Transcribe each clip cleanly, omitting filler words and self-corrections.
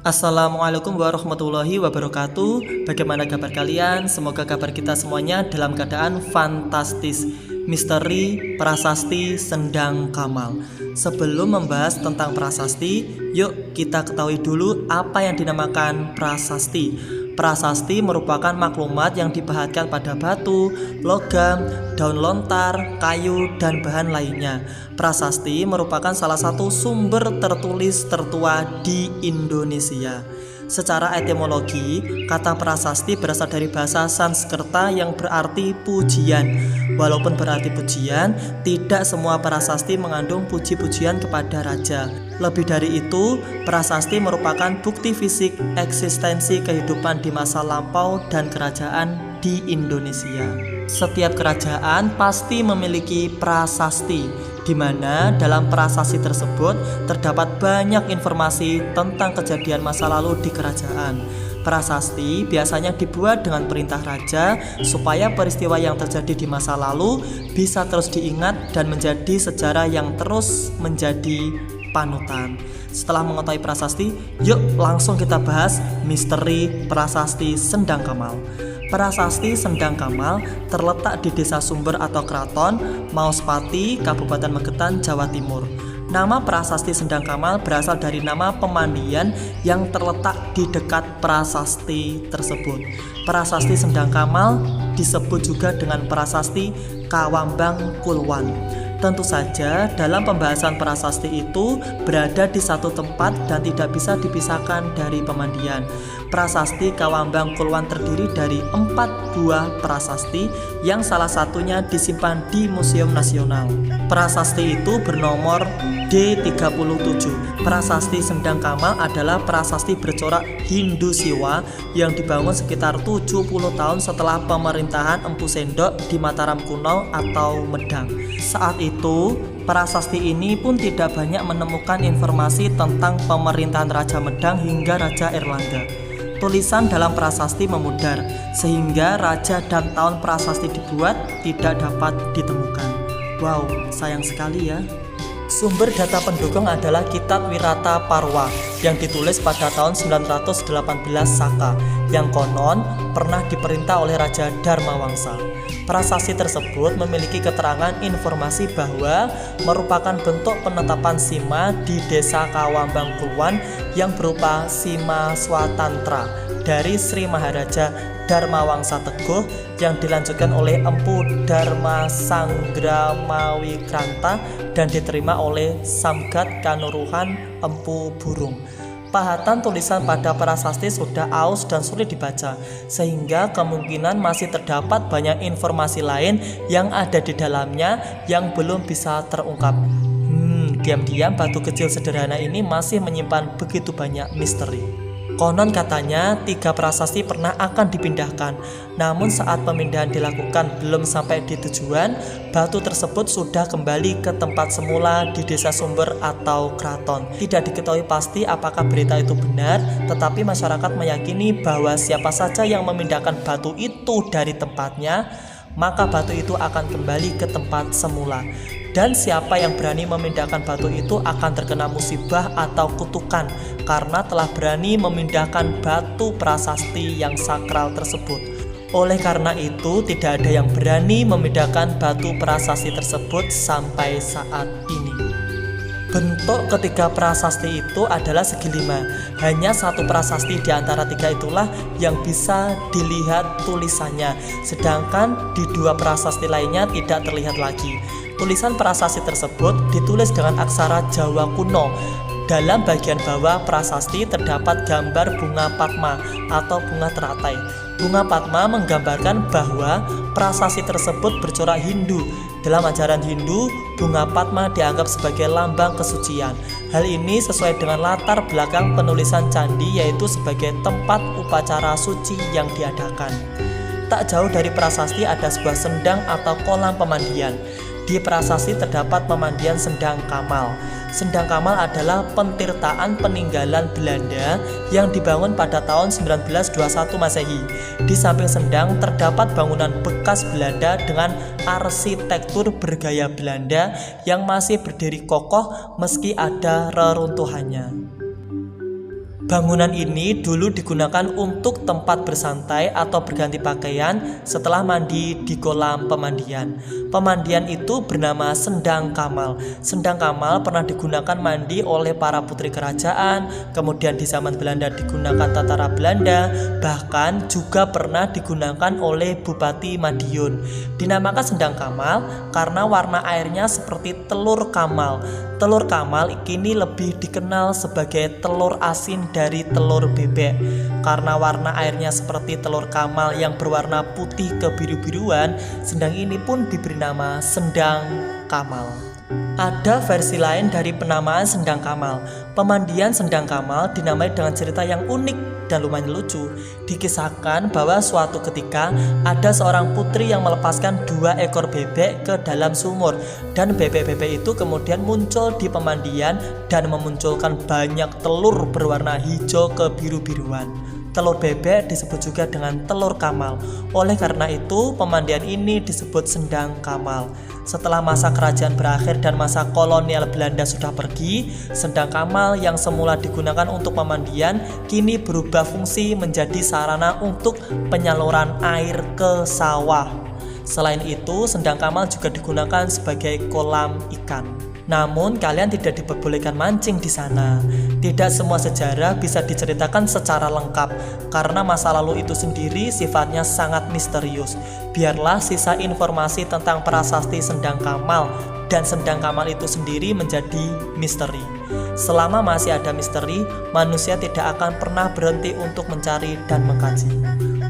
Assalamualaikum warahmatullahi wabarakatuh. Bagaimana kabar kalian? Semoga kabar kita semuanya dalam keadaan fantastis. Misteri Prasasti Sendang Kamal. Sebelum membahas tentang prasasti, yuk kita ketahui dulu apa yang dinamakan prasasti. Prasasti merupakan maklumat yang dibahatkan pada batu, logam, daun lontar, kayu, dan bahan lainnya. Prasasti merupakan salah satu sumber tertulis tertua di Indonesia. Secara etimologi, kata prasasti berasal dari bahasa Sanskerta yang berarti pujian. Walaupun berarti pujian, tidak semua prasasti mengandung puji-pujian kepada raja. Lebih dari itu, prasasti merupakan bukti fisik eksistensi kehidupan di masa lampau dan kerajaan di Indonesia. Setiap kerajaan pasti memiliki prasasti, di mana dalam prasasti tersebut terdapat banyak informasi tentang kejadian masa lalu di kerajaan. Prasasti biasanya dibuat dengan perintah raja supaya peristiwa yang terjadi di masa lalu bisa terus diingat dan menjadi sejarah yang terus menjadi panutan. Setelah mengetahui prasasti, yuk langsung kita bahas misteri prasasti Sendang Kamal. Prasasti Sendang Kamal terletak di Desa Sumber atau Kraton, Mauspati, Kabupaten Magetan, Jawa Timur. Nama prasasti Sendang Kamal berasal dari nama pemandian yang terletak di dekat prasasti tersebut. Prasasti Sendang Kamal disebut juga dengan prasasti Kawambang Kulwan. Tentu saja dalam pembahasan prasasti itu berada di satu tempat dan tidak bisa dipisahkan dari pemandian. Prasasti Kawambang Kulwan terdiri dari 4 buah prasasti yang salah satunya disimpan di Museum Nasional. Prasasti itu bernomor D37. Prasasti Sendang Kamal adalah prasasti bercorak Hindu Siwa yang dibangun sekitar 70 tahun setelah pemerintahan Empu Sendok di Mataram kuno atau Medang. Saat itu, prasasti ini pun tidak banyak menemukan informasi tentang pemerintahan Raja Medang hingga Raja Erlangga. Tulisan dalam prasasti memudar, sehingga raja dan tahun prasasti dibuat tidak dapat ditemukan. Wow, sayang sekali ya. Sumber data pendukung adalah Kitab Wirata Parwa yang ditulis pada tahun 918 Saka, yang konon pernah diperintah oleh Raja Dharmawangsa. Prasasti tersebut memiliki keterangan informasi bahwa merupakan bentuk penetapan sima di Desa Kawambang Kulwan yang berupa sima swatantra dari Sri Maharaja Dharmawangsa Teguh yang dilanjutkan oleh Empu Dharma Sanggramawikranta dan diterima oleh Samgat Kanuruhan Empu Burung. Pahatan tulisan pada prasasti sudah aus dan sulit dibaca, sehingga kemungkinan masih terdapat banyak informasi lain yang ada di dalamnya yang belum bisa terungkap. Diam-diam batu kecil sederhana ini masih menyimpan begitu banyak misteri. Konon katanya 3 prasasti pernah akan dipindahkan, namun saat pemindahan dilakukan belum sampai di tujuan, batu tersebut sudah kembali ke tempat semula di Desa Sumber atau Kraton. Tidak diketahui pasti apakah berita itu benar, tetapi masyarakat meyakini bahwa siapa saja yang memindahkan batu itu dari tempatnya, maka batu itu akan kembali ke tempat semula. Dan siapa yang berani memindahkan batu itu akan terkena musibah atau kutukan karena telah berani memindahkan batu prasasti yang sakral tersebut. Oleh karena itu, tidak ada yang berani memindahkan batu prasasti tersebut sampai saat ini. Bentuk ketiga prasasti itu adalah segi 5. Hanya satu prasasti di antara 3 itulah yang bisa dilihat tulisannya, sedangkan di 2 prasasti lainnya tidak terlihat lagi. Tulisan prasasti tersebut ditulis dengan aksara Jawa kuno. Dalam bagian bawah prasasti terdapat gambar bunga Padma atau bunga teratai. Bunga Padma menggambarkan bahwa prasasti tersebut bercorak Hindu. Dalam ajaran Hindu, bunga Padma dianggap sebagai lambang kesucian. Hal ini sesuai dengan latar belakang penulisan candi, yaitu sebagai tempat upacara suci yang diadakan. Tak jauh dari prasasti ada sebuah sendang atau kolam pemandian. Di prasasti terdapat pemandian Sendang Kamal. Sendang Kamal adalah pentirtaan peninggalan Belanda yang dibangun pada tahun 1921 Masehi. Di samping sendang terdapat bangunan bekas Belanda dengan arsitektur bergaya Belanda yang masih berdiri kokoh meski ada reruntuhannya. Bangunan ini dulu digunakan untuk tempat bersantai atau berganti pakaian setelah mandi di kolam pemandian. Pemandian itu bernama Sendang Kamal. Sendang Kamal pernah digunakan mandi oleh para putri kerajaan, kemudian di zaman Belanda digunakan tentara Belanda, bahkan juga pernah digunakan oleh Bupati Madiun. Dinamakan Sendang Kamal karena warna airnya seperti telur kamal. Telur kamal kini lebih dikenal sebagai telur asin dari telur bebek. Karena warna airnya seperti telur kamal yang berwarna putih kebiru-biruan, sendang ini pun diberi nama Sendang Kamal. Ada versi lain dari penamaan Sendang Kamal. Pemandian Sendang Kamal dinamai dengan cerita yang unik dan lumayan lucu. Dikisahkan bahwa suatu ketika ada seorang putri yang melepaskan 2 ekor bebek ke dalam sumur, dan bebek-bebek itu kemudian muncul di pemandian dan memunculkan banyak telur berwarna hijau kebiru-biruan. Telur bebek disebut juga dengan telur kamal. Oleh karena itu, pemandian ini disebut Sendang Kamal. Setelah masa kerajaan berakhir dan masa kolonial Belanda sudah pergi, Sendang Kamal yang semula digunakan untuk pemandian kini berubah fungsi menjadi sarana untuk penyaluran air ke sawah. Selain itu, Sendang Kamal juga digunakan sebagai kolam ikan. Namun kalian tidak diperbolehkan mancing di sana. Tidak semua sejarah bisa diceritakan secara lengkap karena masa lalu itu sendiri sifatnya sangat misterius. Biarlah sisa informasi tentang prasasti Sendang Kamal dan Sendang Kamal itu sendiri menjadi misteri. Selama masih ada misteri, manusia tidak akan pernah berhenti untuk mencari dan mengkaji.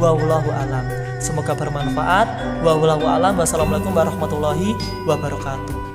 Wallahu a'lam. Semoga bermanfaat. Wallahu a'lam. Wassalamualaikum warahmatullahi wabarakatuh.